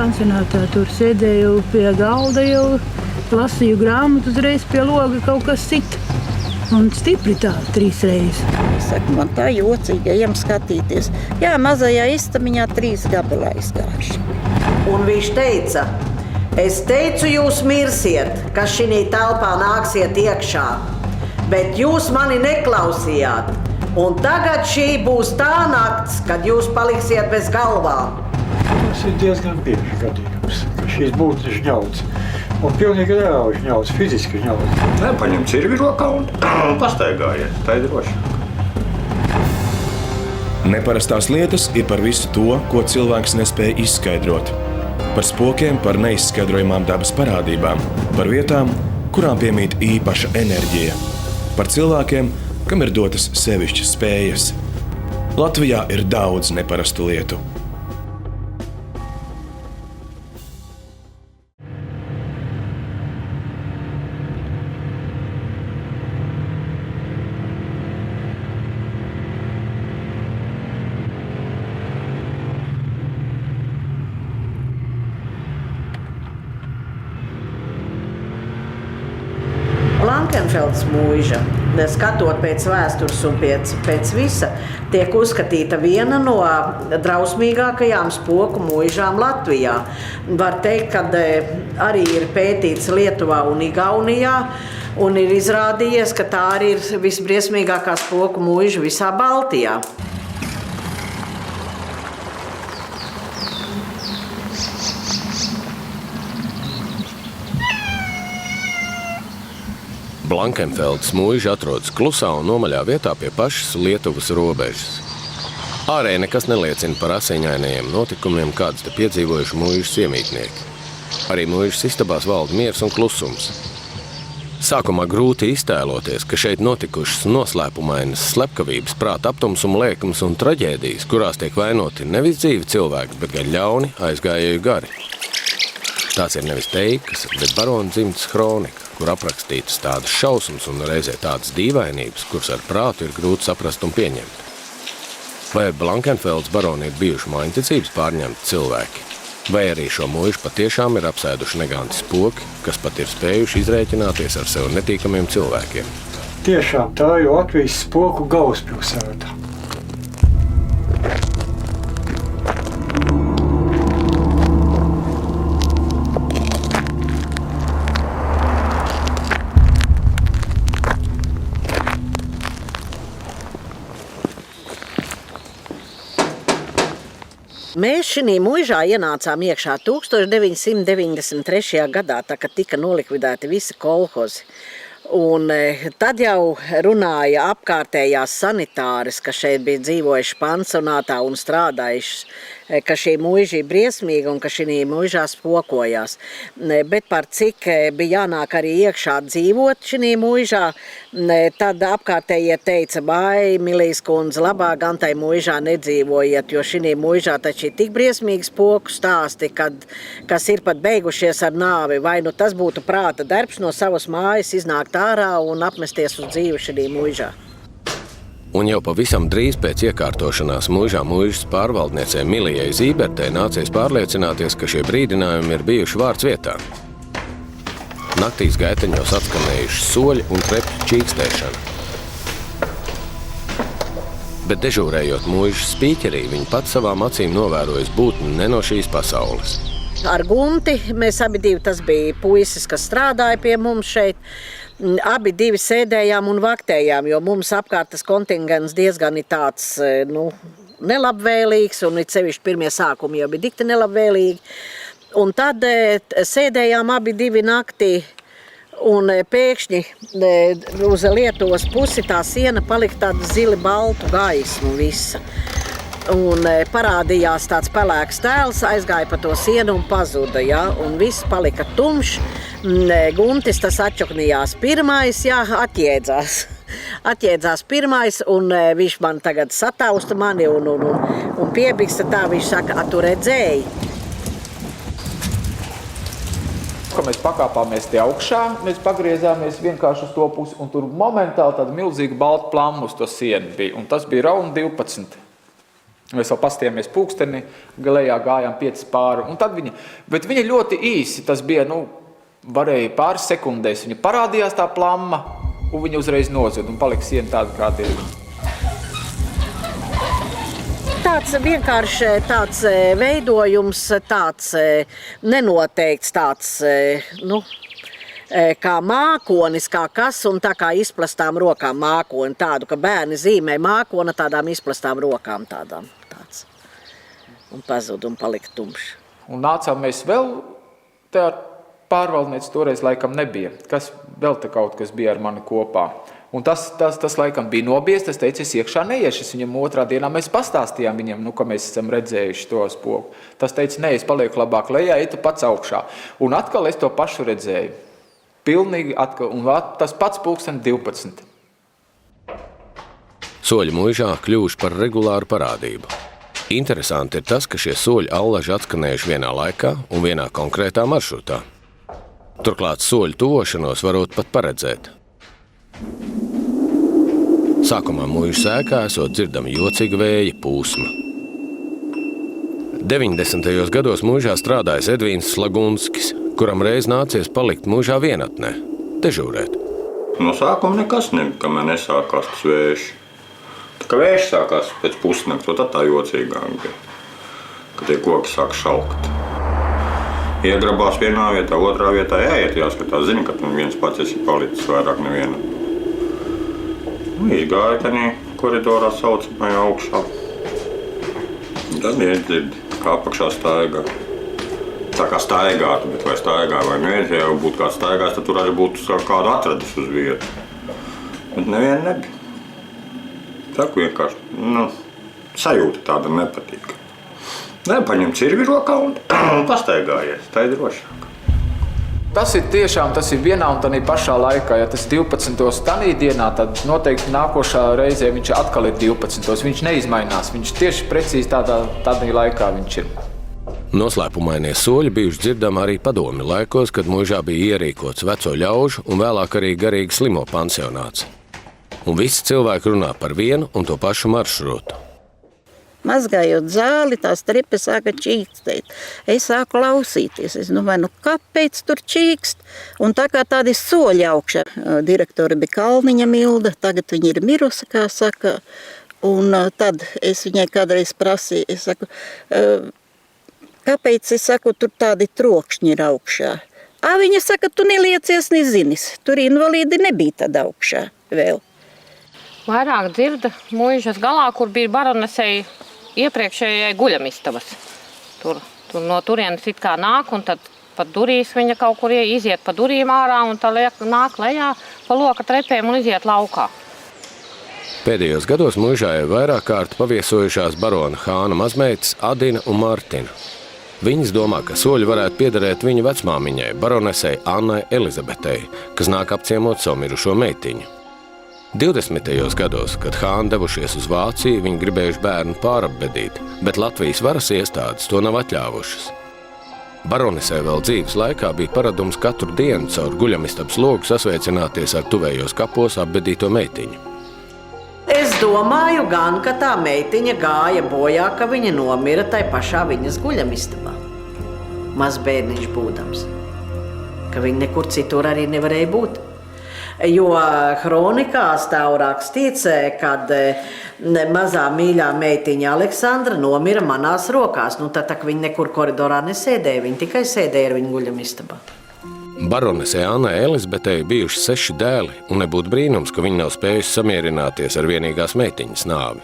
pansionātā. Tur sēdēju pie galda, jau lasīju grāmatu, uzreiz pie loga kaut kas cits. Un stipri tā 3 reizes. Saku, man tā jocīgi, ejam skatīties. Jā, mazajā istamiņā 3 gabali aizgājuši. Un viņš teica, es teicu, jūs mirsiet, ka šī telpā nāksiet iekšā, bet jūs mani neklausījāt. Un tagad šī būs tā nakts, kad jūs paliksiet bez galvām. Tas ir diezgan bieži gadījums, ka šīs būtu žņauts. Un pilnīgi reāli žņauts, fiziski žņauts. Paņem cirvi rokā un pastaigājiet, tā ir drošāk. Neparastās lietas ir par visu to, ko cilvēks nespēja izskaidrot. Par spokiem, par neizskaidrojamām dabas parādībām, par vietām, kurām piemīt īpaša enerģija. Par cilvēkiem, kam ir dotas sevišķas spējas. Latvijā ir daudz neparastu lietu. Blankenfeldas mūža, skatot pēc vēstures un pēc visa, tiek uzskatīta viena no drausmīgākajām spoku mūžām Latvijā. Var teikt, ka arī ir pētīts Lietuvā un Igaunijā, un ir izrādījies, ka tā arī ir visbriesmīgākā spoku mūža visā Baltijā. Blankenfeldas mūža atrodas klusā un nomaļā vietā pie pašas Lietuvas robežas. Ārēji nekas neliecina par asiņainajiem notikumiem, kādas te piedzīvojuši mūžas iemītnieki. Arī mūžas istabās valda miers un klusums. Sākumā grūti iztēloties, ka šeit notikušas noslēpumainas slepkavības, prāta aptumsuma liekums un traģēdijas, kurās tiek vainoti nevis dzīvi cilvēki, bet gan ļauni aizgājēju gari. Tās ir nevis teikas, bet barona dzimtas kronika, kur aprakstītas tādas šausmas un reizē tādas dīvainības, kuras ar prātu ir grūti saprast un pieņemt. Vai ar Blankenfeldas baroni ir bijuši mājņticības pārņemti cilvēki? Vai arī šo mūžu patiešām ir apsēduši neganti spoki, kas pat ir spējuši izrēķināties ar sev netīkamiem cilvēkiem? Tiešām tā ir Latvijas spoku galvaspilsēta. Mēs šī mūžā ienācām iekšā 1993. gadā, tā, kad tika nolikvidēti visi kolhozi. Un tad jau runāja apkārtējās sanitāres, ka šeit bija dzīvojuši pansionātā un strādājuši, ka šī mūža ir briesmīga un ka šī mūžā spokojās. Bet par cik bija jānāk arī iekšā dzīvot šī mūžā, tad apkārtējie teica, vai, Milijas kundze, labāk gan tai mūžā nedzīvojiet, jo šī mūžā taču ir tik briesmīgi spoku stāsti, kas ir pat beigušies ar nāvi. Vai nu tas būtu prāta darbs no savas mājas iznākt ārā un apmesties uz dzīvi šī mūžā. Un jau pavisam drīz pēc iekārtošanās mūžā mūžas pārvaldniecei Milijai Zībertei nācies pārliecināties, ka šie brīdinājumi ir bijuši vārds vietā. Naktīs gaiteņos atskanējuši soļi un trepļu čīkstēšana. Bet dežūrējot mūžas spīķerī, viņi pats savām acīm novērojis būtni ne no šīs pasaules. Ar Gunti mēs abi divi, tas bija puisis, kas strādāja pie mums šeit. Abi divi sēdējām un vaktējām, jo mums apkārt tas kontingents diezgan ir tāds, nelabvēlīgs, un it sevišķi pirmie sākumi jau bija dikti nelabvēlīgi. Un tad sēdējām abi divi naktī, un pēkšņi uz Lietuvas pusi tā siena palika tāda zili baltu gaismu visa. Un parādījās tāds pelēks tēls, aizgāja pa to sienu un pazuda, ja? Un viss palika tumšs. Guntis tas atčuknījās pirmais, jā, atjēdzās pirmais, un viņš man tagad satausta mani un piebiksta tā, viņš saka, tu redzēji? Kad mēs pakāpāmies tie augšā, mēs pagriezāmies vienkārši uz to pusi, un tur momentāli tāda milzīga balta plamma uz to sienu bija, un tas bija rauni 12. Mēs vēl pastījāmies pulksteni, galējā gājām 5 pāri. Un tad bet viņa ļoti īsi, tas bija, varēja pāris sekundēs. Viņa parādījās tā plamma, un viņa uzreiz nozud, un palika siena tāda, kāda ir. Tāds vienkārši tāds veidojums, tāds nenoteikts, tāds, kā mākonis, kā kas, un tā kā izplastām rokām mākoni, tādu, ka bērni zīmē mākona tādām izplastām rokām tādām, tāds. Un pazud un palika tumšs. Un nācām mēs vēl, tā pārvaldniece toreiz laikam nebija, kas vēl te kaut kas bija ar mani kopā. Un tas laikam bija nobiest, es teicu, es iekšā neiešu, es viņam otrā dienā, mēs pastāstījām viņam, ka mēs esam redzējuši to spoku. Tas teica, nē, es palieku labāk lejā, tu pats augšā. Un atkal es to pašu redzēju. Pilnīgi atkal, un tas pats pulksteni 12. Soļi mūžā kļuvuši par regulāru parādību. Interesanti ir tas, ka šie soļi allaži atskanējuši vienā laikā un vienā konkrētā maršrutā. Turklāt soļu tuvošanos varot pat paredzēt. Sākumā mūža sēkā esot dzirdama jocīga vēja pūsma. 90. gados mūžā strādājis Edvīns Slagunskis, kuram reiz nācies palikt mūžā vienatnē, dežūrēt. No sākuma nekas nebija, kamēr nesākās tas vējš. Tā kā vējš sākās pēc pusnakts, tad tā jocīgāk bija, kad tie koki sāk šalkt. Iegrabās vienā vietā, otrā vietā jāiet jāskatās. Zini, ka tu viens pats esi palicis vairāk neviena. Izgāja tādā koridorā saucamajā augšā. Tad iedzirdi, kā apakšā staigā. Tā kā staigātu, bet vai staigā vai neviens, ja jau būtu kāds staigās, tad tur arī būtu kādu atradis uz vietu. Bet neviena nebija. Saku vienkārši, sajūta tāda nepatīk. Paņem cirvi rokā un pastaigājies, tā ir drošāk. Tas ir vienā un tādā pašā laikā. Ja tas 12. tanī dienā, tad noteikti nākošā reizē viņš atkal ir 12. Viņš neizmainās, viņš tieši precīzi tādā laikā viņš ir. Noslēpumainie soļi bijuši dzirdami arī padomju laikos, kad mūžā bija ierīkots veco ļaužu un vēlāk arī garīgi slimo pansionāts. Un visi cilvēki runā par vienu un to pašu maršrutu. Mazgājot zāli, tās trepes sāka čīkstēt. Es sāku klausīties. Es domāju, kāpēc tur čīkst? Un tā kā tādi soļi augšā. Direktore bija Kalniņa Milda, tagad viņa ir mirusi, kā saka. Un tad es viņai kādreiz prasīju, es saku, kāpēc, es saku, tur tādi trokšņi ir augšā? Viņa saka, tu neliecies nezinis. Tur invalīdi nebija tad augšā vēl. Vairāk dzirda mūžas galā, kur bija baronesei iepriekšējai guļamistabas. Tur no turienes it kā nāk, un tad pa durīs viņa kaut kur iziet pa durīm ārā, un tad nāk lejā pa loka trepēm un iziet laukā. Pēdējos gados mūžā ir vairāk kārt paviesojušās barona Hāna mazmeitas Adina un Martina. Viņas domā, ka soļi varētu piederēt viņa vecmāmiņai, baronesei Annai Elizabetei, kas nāk apciemot savu mirušo meitiņu. 20. gados, kad Hāni devušies uz Vāciju, viņi gribējuši bērnu pārapbedīt, bet Latvijas varas iestādes to nav atļāvušas. Baronesei vēl dzīves laikā bija paradums katru dienu caur guļamistabas logu sasveicināties ar tuvējos kapos apbedīto meitiņu. Es domāju gan, ka tā meitiņa gāja bojā, ka viņa nomira tai pašā viņas guļamistabā. Mazbērniņš būdams, ka viņa nekur citur arī nevarēja būt. Jo kronikās tā rakstīts, kad mazā mīļā meitiņa Aleksandra nomira manās rokās. Tad viņa nekur koridorā nesēdēja, viņa tikai sēdēja ar viņu guļamistabā. Baronesei Annai Elizabetei bijuši 6 dēli, un nebūtu brīnums, ka viņa nav spējusi samierināties ar vienīgās meitiņas nāvi.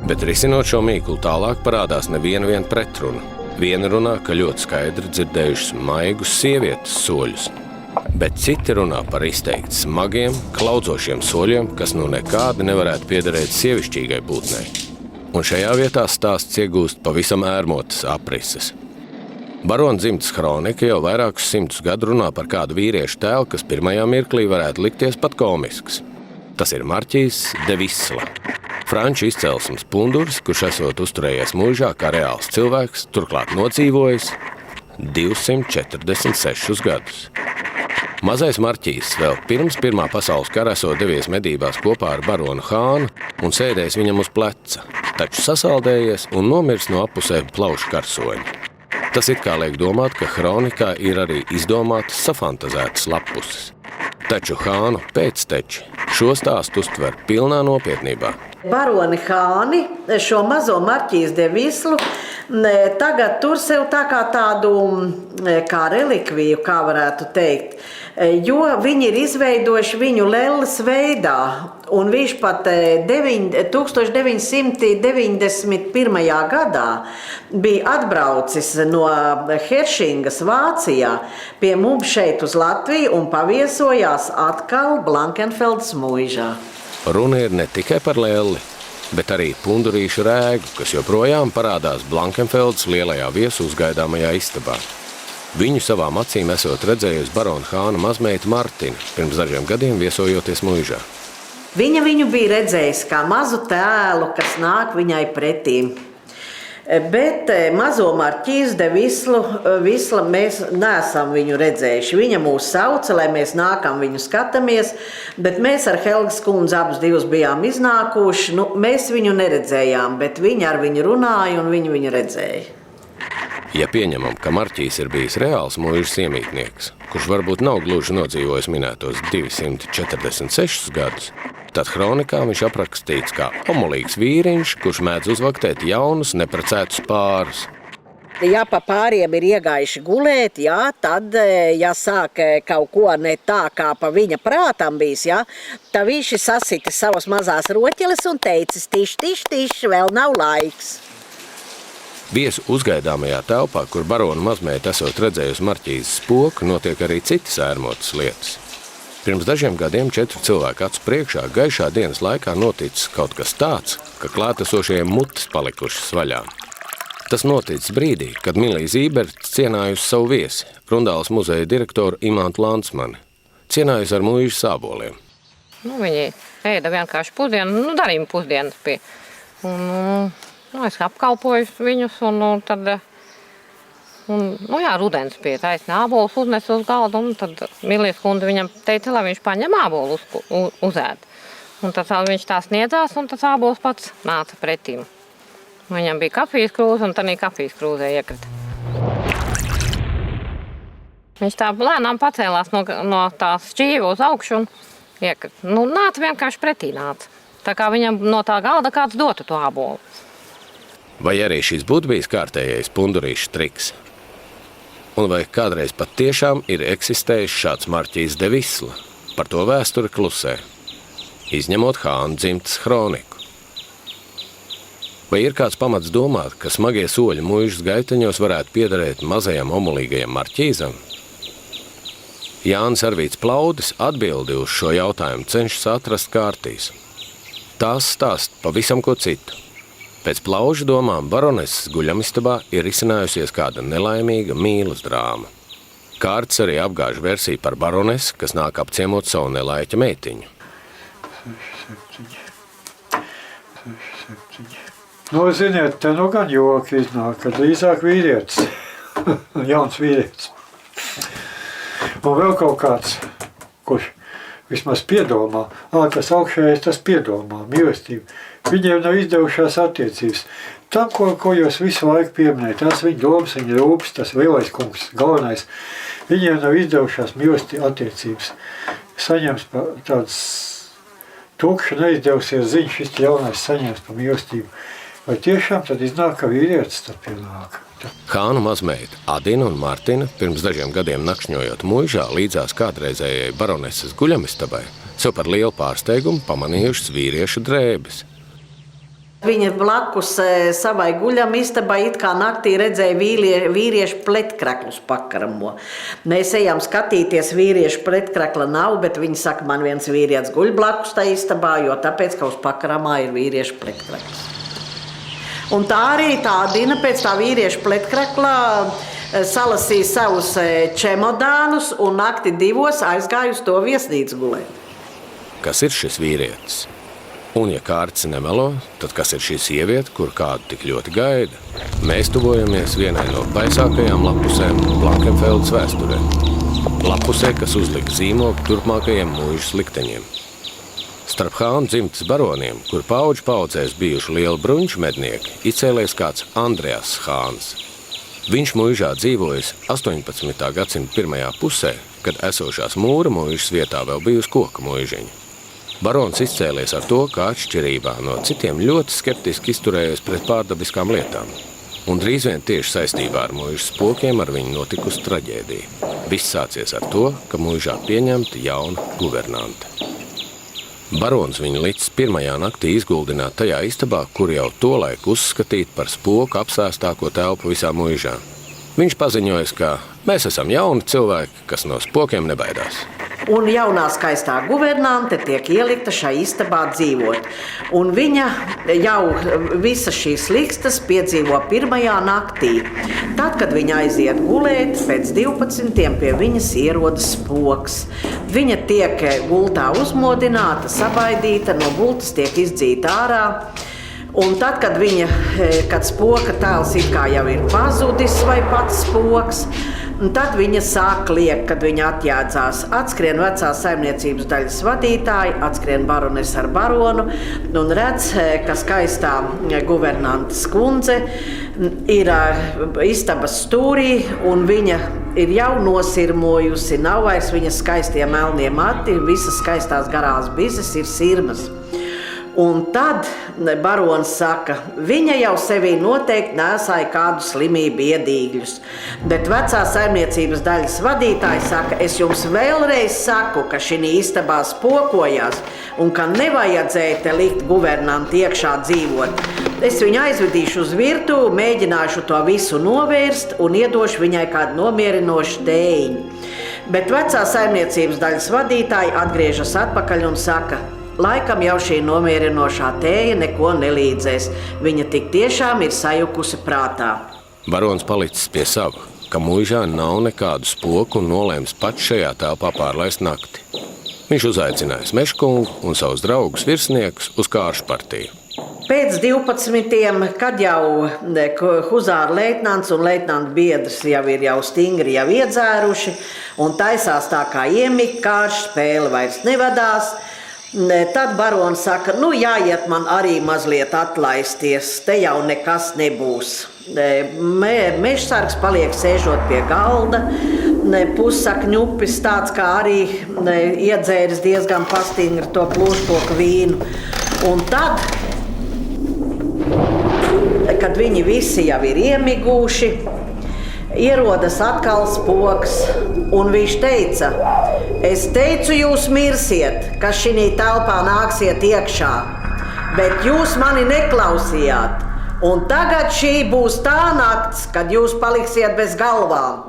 Bet risinot šo mīklu tālāk parādās neviena pretruna. Viena runā, ka ļoti skaidri dzirdējušas maigus sievietes soļus. Bet citi runā par izteikti smagiem, klaudzošiem soļiem, kas nekādi nevarētu piederēt sievišķīgai būtnei. Un šajā vietā stāsts iegūst pavisam ērmotas aprises. Barona dzimtas kronika jau vairākus 100 gadu runā par kādu vīriešu tēlu, kas pirmajā mirklī varētu likties pat komisks. Tas ir Marķijs de Visla. Franču izcelsmes punduris, kurš esot uzturējies mūžā kā reāls cilvēks, turklāt nodzīvojis 246 gadus. Mazais Marķijs vēl pirms Pirmā pasaules kara esot devies medībās kopā ar baronu Hānu un sēdējis viņam uz pleca. taču sasaldējies un nomirs no appusēm plaušu karsoņa. Tas it kā liek domāt, ka hronikā ir arī izdomātas safantazētas lappuses. Taču Hānu pēcteči šo stāstu uztver pilnā nopietnībā. Baroni Hāni šo mazo marķīzi de Vislu tagad tur sev tā kā tādu kā relikviju, kā varētu teikt, jo viņi ir izveidojuši viņu lelles veidā. Un viņš pat 1991. gadā bija atbraucis no Heršingas Vācijā pie mums šeit uz Latviju un paviesojās atkal Blankenfeldas mūžā. Runa ir ne tikai par lelli, bet arī pundurīšu rēgu, kas joprojām parādās Blankenfeldas lielajā viesu uzgaidāmajā istabā. Viņu savām acīm esot redzējusi barona Hāna mazmeita Martina pirms dažiem gadiem viesojoties mūžā. Viņa viņu bija redzējusi kā mazu tēlu, kas nāk viņai pretīm. Bet mazo marķīzi de Visla mēs neesam viņu redzējuši. Viņa mūs sauca, lai mēs nākam viņu skatāmies, bet mēs ar Helgas kundzi abus divus bijām iznākuši. Mēs viņu neredzējām, bet viņa ar viņu runāja un viņu redzēja. Ja pieņemam, ka Marķīs ir bijis reāls mūžas iemītnieks, kurš varbūt nav gluži nodzīvojis minētos 246 gadus, tad hronikā viņš aprakstīts kā omulīgs vīriņš, kurš mēdz uzvaktēt jaunus, neprecētus pārus. Ja pa pāriem ir iegājuši gulēt, tad, ja sāk kaut ko ne tā, kā pa viņa prātam bijis, tad viņš sasita savas mazās roķeles un teicis, tiš, vēl nav laiks. Viesu uzgaidāmajā telpā, kur barona mazmeita esot redzējusi Marķīzes spoku, notiek arī citas ērmotas lietas. Pirms dažiem gadiem 4 cilvēku acu priekšā gaišā dienas laikā noticis kaut kas tāds, ka klātesošajiem mutes palikušas vaļā. Tas noticis brīdī, kad Milija Zīberts cienājusi savu viesi, Rundāles muzeja direktoru Imantu Landsmani, cienājusi ar mūžas sāboliem. Viņi ēda vienkārši pusdienu, darījuma pusdienas pie. Es apkalpoju viņus un tad, rudens pie taisnē ābolus uznes uz galdu un tad Milijas kundze viņam teica, lai viņš paņem ābolu uzēd. Un tad viņš tā sniedzās un tas ābols pats nāca pretīm. Viņam bija kafijas krūze un tad kafijas krūzē iekrita. Viņš tā lēnām pacēlās no tās šķīva uz augšu un iekrita. Nāca vienkārši pretī nāca. Tā kā viņam no tā galda kāds dotu to ābolu. Vai arī šis būtu bijis kārtējais pundurīšu triks? Un vai kādreiz pat tiešām ir eksistējis šāds Marķīs de Visla? Par to vēsture klusē, izņemot Hānu dzimtas hroniku. Vai ir kāds pamats domāt, ka smagie soļi mūžas gaiteņos varētu piederēt mazajam omulīgajam Marķīzam? Jānis Arvīts Plaudis atbildi uz šo jautājumu cenšas atrast kārtīs. Tās stāst pavisam ko citu. Pēc Plauža domām baroneses guļamistabā ir izcinājusies kāda nelaimīga mīlas drāma. Kārts arī apgāž versiju par baronesi, kas nāk apciemot savu nelaiķa meitiņu. 6, 7. Ziniet, te gan joki iznāk, kad drīzāk vīrietis, jauns vīrietis. Un vēl kaut kāds, kurš vismaz piedomā, tas augšējais tas piedomā, mīlestība. Viņiem nav izdevušās attiecības. Tam, ko jūs visu laiku pieminējat, tas viņa domas, viņa rūpes, tas lielais kungs, galvenais. Viņiem nav izdevušās mīlestība attiecības. Saņems pa tāds tukšu neizdevusies ziņu, šis jaunais saņems pa mīlestību. Vai tiešām tad iznāk, ka vīrietis tad pienāk? Hānu mazmeita Adina un Martina pirms dažiem gadiem nakšņojot mūžā līdzās kādreizējai baroneses guļamistabai, sev par lielu pārsteigumu pamanījušas vīriešu drēbes. Viņa blakus savai guļamistabai it kā naktī redzēja vīriešu pletkraklus pakaramo. Mēs ejam skatīties, vīriešu pletkrakla nav, bet viņi saka, man viens vīrietis guļ blakus tā istabā, jo tāpēc, ka uz pakaramā ir vīriešu pletkrakls. Un tā arī tā Dina pēc tā vīriešu pletkrakla salasīja savus čemodānus un nakti 2 aizgāja uz to viesnīcu gulēt. Kas ir šis vīrietis? Un ja Kārts nemelo, tad kas ir šī sieviete, kur kādu tik ļoti gaida? Mēs tuvojamies vienai no baisākajām lapusēm Blankenfeldas vēsturē. Lapusē, kas uzlika zīmogu turpmākajiem mūžas likteņiem. Starp Hānu dzimtas baroniem, kur paudžu paudzēs bijuši lieli bruņķu mednieki, izcēlies kāds Andrejas Hāns. Viņš mūžā dzīvojis 18. gadsimta pirmajā pusē, kad esošās mūra mūžas vietā vēl bijusi koka mūžiņa. Barons izcēlies ar to, ka atšķirībā no citiem ļoti skeptiski izturējies pret pārdabiskām lietām. Un drīz vien tieši saistībā ar mūžas spokiem ar viņu notikusi traģēdija. Viss sācies ar to, ka mūžā pieņemta jauna guvernante. Barons viņu līdz pirmajā naktī izguldināt tajā istabā, kur jau tolaik uzskatīt par spoku apsēstāko telpu visā mūžā. Viņš paziņoja, ka mēs esam jauni cilvēki, kas no spokiem nebaidās. Un jaunā skaistā guvernante tiek ielikta šai istabā dzīvot. Un viņa jau visas šīs likstas piedzīvo pirmajā naktī. Tad, kad viņa aiziet gulēt, pēc 12 pie viņas ierodas spoks. Viņa tiek gultā uzmodināta, sabaidīta, no gultas tiek izdzīta ārā. Un tad, kad spoka tēls it kā jau ir pazudis vai pats spoks, tad viņa sāk kliegt, kad viņa atjēdzās. Atskrien vecās saimniecības daļas vadītāji, atskrien barones ar baronu un redz, ka skaistā guvernantes kundze ir istabas stūrī un viņa ir jau nosirmojusi, nav vairs viņas skaistie melnie mati, visas skaistās garās bizes ir sirmas. Un tad barons saka, viņa jau sevī noteikti nesāja kādu slimību iedīgļus. Bet vecā saimniecības daļas vadītāji saka, es jums vēlreiz saku, ka šī istabā spokojās un ka nevajadzēja te likt guvernanti iekšā dzīvot. Es viņu aizvedīšu uz virtuvi, mēģināšu to visu novērst un iedošu viņai kādu nomierinošu tējiņu. Bet vecā saimniecības daļas vadītāji atgriežas atpakaļ un saka, laikam jau šī nomierinošā tēja neko nelīdzēs. Viņa tik tiešām ir sajukusi prātā. Barons palicis pie sava, ka mūžā nav nekādu spoku un nolēms pats šajā telpā pārlaist nakti. Viņš uzaicinājis Meškungu un savus draugus virsniekus uz kāršu partiju. Pēc 12, kad jau huzāra leitnants un leitnanta biedrs jau ir stingri iedzēruši un taisās tā kā iemigt, kāršu spēle vairs nevadās, tad barons saka, jāiet man arī mazliet atlaisties, te jau nekas nebūs. Mežsargs paliek sēžot pie galda, pussakņupis tāds kā arī iedzēris diezgan pastingri to plūškoku vīnu. Un tad, kad viņi visi jau ir iemiguši, ierodas atkal spoks, un viņš teica, es teicu, jūs mirsiet, ka šī telpā nāksiet iekšā, bet jūs mani neklausījāt, un tagad šī būs tā nakts, kad jūs paliksiet bez galvām.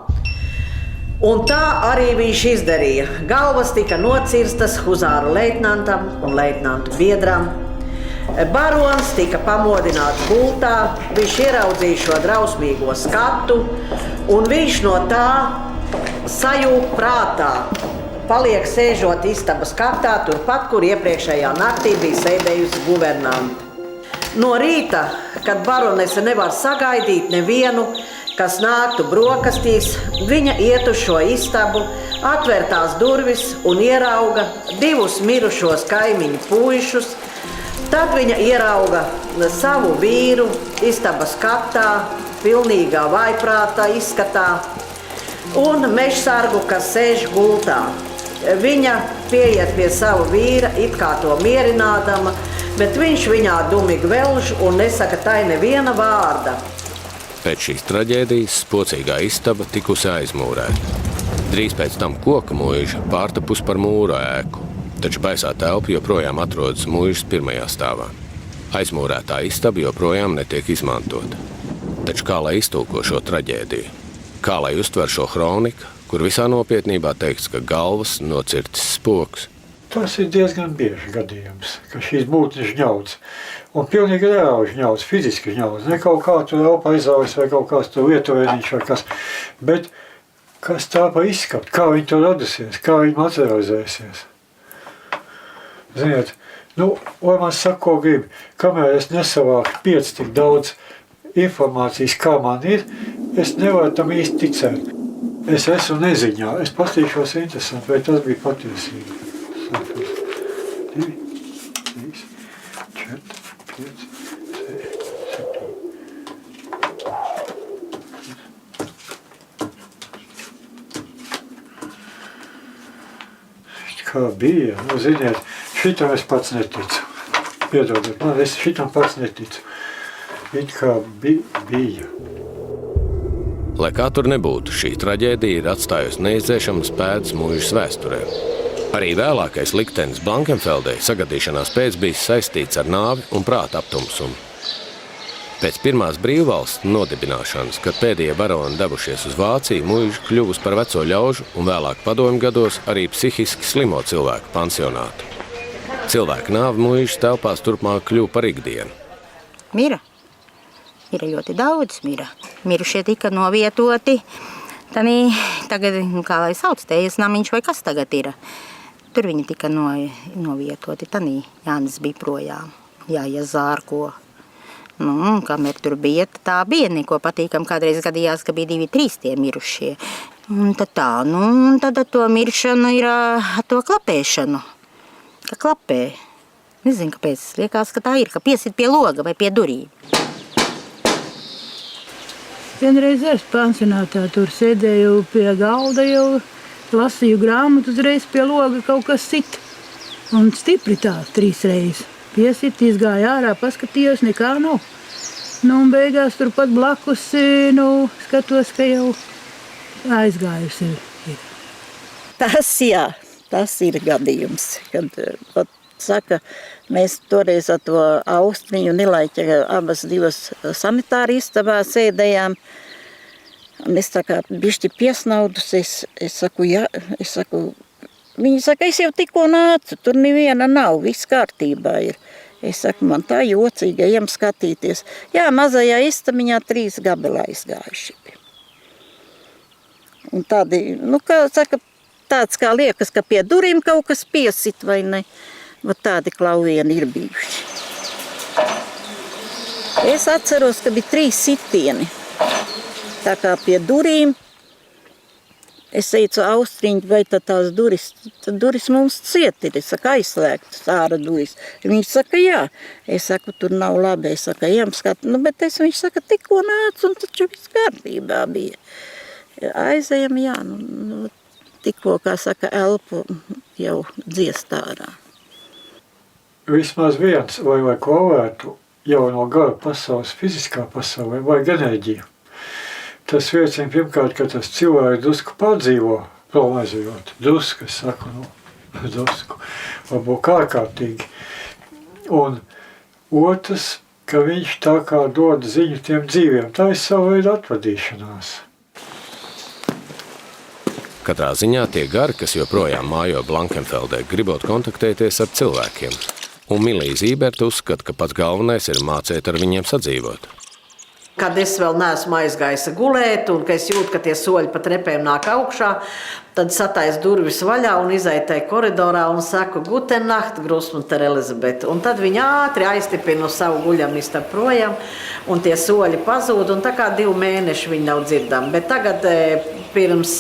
Un tā arī viņš izdarīja. Galvas tika nocirstas huzāru leitnantam un leitnantu biedram. Barons tika pamodināts gultā, viņš ieraudzīja šo drausmīgo skatu, un viņš no tā sajūg prātā. Paliek sēžot istabas kaktā, turpat, kur iepriekšējā naktī bija sēdējusi guvernante. No rīta, kad baronese nevar sagaidīt nevienu, kas nāktu brokastīs, viņa iet uz šo istabu, atver tās durvis un ierauga 2 mirušos kaimiņu puišus. Tad viņa ierauga savu vīru istabas kaktā, pilnīgā vaiprātā izskatā, un mežsargu, kas sēž gultā. Viņa pieiet pie sava vīra, it kā to mierinādama, bet viņš viņā dumīgi velž un nesaka tai neviena vārda. Pēc šīs traģēdijas spocīgā istaba tikusi aizmūrēta. Drīz pēc tam koka mūža pārtapus par mūra ēku, taču baisā telpa joprojām atrodas mūžas pirmajā stāvā. Aizmūrētā istaba joprojām netiek izmantota. Taču kā lai iztulko šo traģēdiju? Kā lai uztver šo kroniku, kur visā nopietnībā teikts, ka galvas nocirtis spoks? Tas ir diezgan bieži gadījums, ka šīs būtnes žņauds. Un pilnīgi reāli žņauds, fiziski žņauds. Ne kaut kā tur elpa aizaujas vai kaut kāds tur lietuvēniņš vai kas. Bet kas tā pa izskapt, kā viņi to radusies, kā viņi materializēsies. Ziniet, lai man saka, ko grib, kamēr es nesavāku 5 tik daudz informācijas, kā man ir, es nevaru tam īsti ticēt. Es esmu neziņā, es paskatīšos interesanti, vai tas bija patiesība. kā bija. Nu, ziniet, šitam es pats neticu. Piedodiet, man es šitam pats neticu. It kā bija. Lai kā tur nebūtu, šī traģēdija ir atstājusi neizdzēšamas pēdas mūžas vēsturē. Arī vēlākais liktenis Blankenfeldē sagadīšanās pēc bijis saistīts ar nāvi un prāta aptumsumu. Pēc pirmās brīvvalsts nodibināšanas, kad pēdējie baroni devušies uz Vāciju, mūža kļuvusi par veco ļaužu un vēlāk padomju gados arī psihiski slimo cilvēku pansionātu. Cilvēku nāvi mūžas telpās turpmāk kļuva par ikdienu. Mira. Mira ļoti daudz mira. Mirušie tika novietoti. Tagad, kā lai sauc, tējas namiņš vai kas tagad ir. Tur viņi tika novietoti. Tanī Jānis bija projām. Jāies zārko. Kamēr tur bija, tā bija neko patīkam. Kādreiz gadījās, ka bija 2-3 tie mirušie. Un tad to miršanu ir to klapēšanu. Ka klapē. Nezinu, kāpēc. Liekas, ka tā ir, ka piesit pie loga vai pie durīm. Vienreiz es pansionātā tur sēdēju pie galda, jau lasīju grāmatu, uzreiz pie loga kaut kas sit. Un stipri tā 3 reizes. Piesit, izgāja ārā, paskatījos, nekā nav. Un beigās turpat blakus, skatos, ka jau aizgājusi ir. Tas ir gadījums, kad saka, mēs toreiz ar to Austriņu Nilaiķa abas divas sanitāri istabā sēdējām. Un es tā kā bišķi piesnaudusies, es saku, viņi saka, es jau tikko nācu, tur neviena nav, viss kārtībā ir. Es saku, man tā jocīgi, ejam skatīties. Jā, mazajā istamiņā 3 gabeli aizgājuši. Un tādi, tāds kā liekas, ka pie durīm kaut kas piesit vai ne. Tādi klauvieni ir bijuši. Es atceros, ka bija 3 sitieni. Tā kā pie durīm. Es teicu, Austriņi, vai tās duris mums ciet ir? Es saku, aizslēgtas āra duris. Viņš saka, jā. Es saku, tur nav labi. Es saku, ejam skatu. Bet viņš saka, tikko nāc, un taču viss kārtībā bija. Aizejam, jā. Tikko, kā saka, elpu jau dziest ārā. Vismaz viens, vai kovētu jau no gara pasaules, fiziskā pasaulē, vai enerģija. Tas viecina pirmkārt, ka tas cilvēks drusku pārdzīvo, prognozējot. Drusku, es saku, drusku. Varbūt kārtīgi. Un otrs, ka viņš tā kā dod ziņu tiem dzīviem. Tā ir sava veida atvadīšanās. Katrā ziņā tie gari, kas joprojām mājo Blankenfeldē, gribot kontaktēties ar cilvēkiem. Un Milija Zīberta uzskata, ka pats galvenais ir mācēt ar viņiem sadzīvot. Kad es vēl neesmu aizgājis gulēt, un ka es jūtu, ka tie soļi pa trepēm nāk augšā, tad satais durvis vaļā un izaitēju koridorā un saku, Guten Nacht, Großmutter Elizabete. Un tad viņa ātri aiztipina uz savu guļamistabu projām, un tie soļi pazūd, un tā kā 2 mēneši viņi nav dzirdami. Bet tagad pirms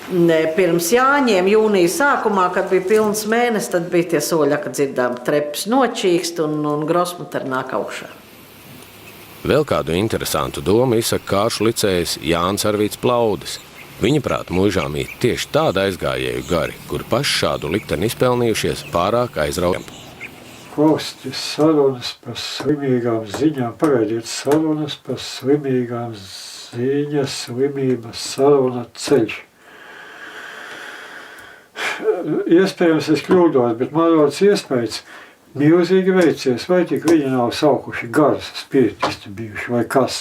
Jāņiem, jūnija sākumā, kad bija pilns mēnesis, tad bija tie soļi, kad dzirdām trepas nočīkst un Großmutter nāk augšā. Vēl kādu interesantu domu izsaka Kāršu licējs Jānis Arvīts Plaudis. Viņa prāt mūžām ir tieši tāda aizgājēju gari, kur paši šādu likteni izpelnījušies pārāk aizraujam. Klausties sarunas par slimīgām ziņām, pagaidiet sarunas par slimīgām ziņas, slimības saruna ceļš. Iespējams, es kļūdos, bet man rodas iespējas, milzīgi veicies, vai tik viņi nav saukuši garas spiritisti bijuši, vai kas.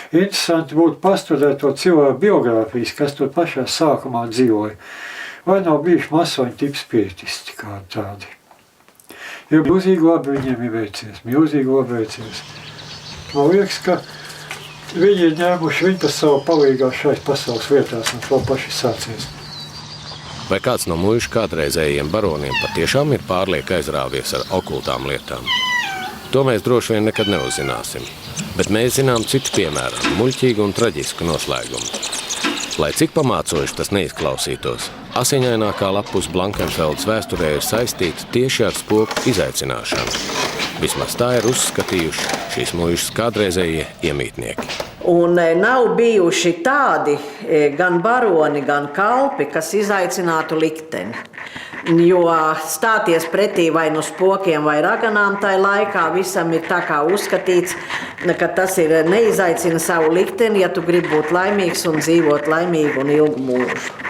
Interesanti būtu pastudēt to cilvēku biogrāfijas, kas tur pašā sākumā dzīvoja. Vai nav bijuši masoņu tipu spiritisti kādi tādi. Jo milzīgi labi viņiem ir veicies, milzīgi labi veicies. Man liekas, ka viņi ir ņēmuši viņu pa savu palīgā šais pasaules vietās un to paši sācies. Vai kāds no mūža kādreizējiem baroniem patiešām ir pārlieku aizrāvies ar okultām lietām? To mēs droši vien nekad neuzzināsim, bet mēs zinām citu piemēru, muļķīgu un traģisku noslēgumu. Lai cik pamācoši tas neizklausītos, asiņainākā lapus Blankenfeldes vēsturē ir saistīta tieši ar spoku izaicināšanu. Vismaz tā ir uzskatījuši šīs mūžas kādreizējie iemītnieki. Un nav bijuši tādi gan baroni, gan kalpi, kas izaicinātu likteni. Jo stāties pretī vai nu spokiem vai raganām tai laikā visam ir tā kā uzskatīts, ka tas ir neizaicina savu likteni, ja tu gribi būt laimīgs un dzīvot laimīgu un ilgu mūžu.